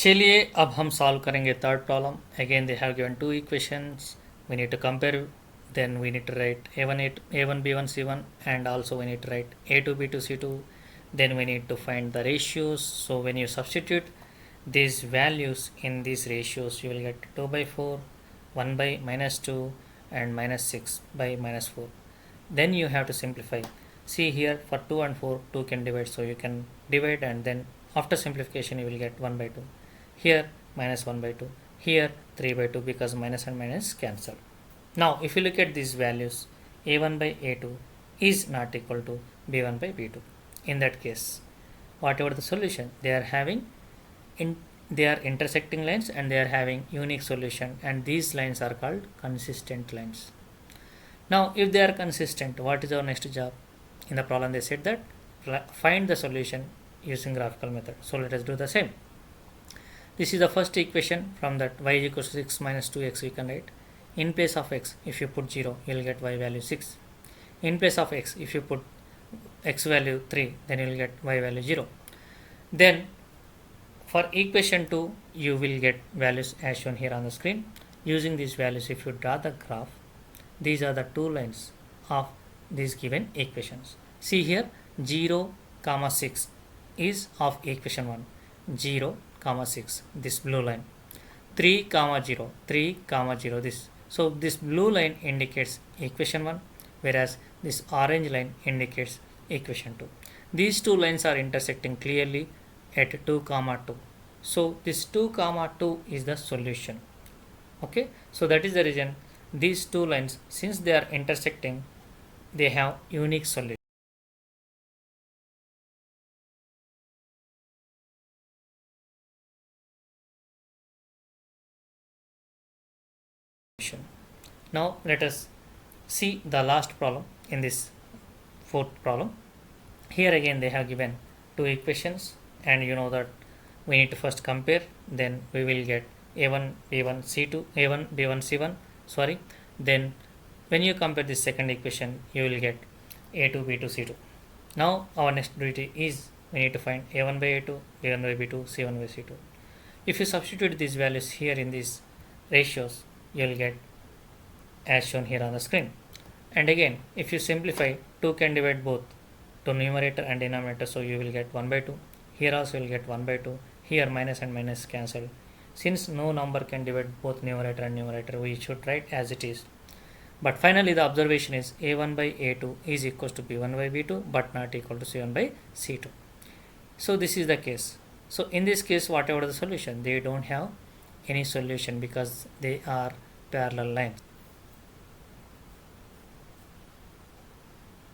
चलिए अब हम सॉल्व करेंगे third problem. Again they have given two equations. We need to compare, then we need to write a1 b1 c1, and also we need to write a2 b2 c2. Then we need to find the ratios. So when you substitute these values in these ratios, you will get 2 by 4, 1 by minus 2, and minus 6 by minus 4. Then you have to simplify. See here, for 2 and 4, 2 can divide, so you can divide, and then after simplification you will get 1 by 2. Here minus 1 by 2. Here 3 by 2, because minus and minus cancel. Now if you look at these values, a1 by a2 is not equal to b1 by b2. In that case, whatever the solution, they are having they are intersecting lines and they are having unique solution, and these lines are called consistent lines. Now if they are consistent, what is our next job? In the problem they said that find the solution using graphical method. So let us do the same. This is the first equation. From that, y is equal to 6 minus 2x we can write. In place of x, if you put 0, you will get y value 6. In place of x, if you put x value 3, then you will get y value 0. Then for equation 2, you will get values as shown here on the screen. Using these values, if you draw the graph, these are the two lines of these given equations. See here, 0, 6 is of equation 1. 0, 6, this blue line. 3, 0, 3, 0, this. So this blue line indicates equation 1, whereas this orange line indicates equation 2. These two lines are intersecting clearly at 2, 2. So this 2, 2 is the solution. Okay, so that is the reason these two lines, since they are intersecting, they have unique solution. Now let us see the last problem in this fourth problem. Here again they have given two equations, and you know that we need to first compare, then we will get a1 b1 c2, a1 b1 c1, sorry. Then when you compare this second equation, you will get a2 b2 c2. Now our next duty is we need to find a1 by a2, b1 by b2, c1 by c2. If you substitute these values here in these ratios, you will get as shown here on the screen. And again, if you simplify, 2 can divide both to numerator and denominator, so you will get 1 by 2. Here also you will get 1 by 2. Here minus and minus cancel. Since no number can divide both numerator and numerator, we should write as it is. But finally the observation is a1 by a2 is equals to b1 by b2, but not equal to c1 by c2. So this is the case. So in this case, whatever the solution, they don't have any solution because they are parallel lines.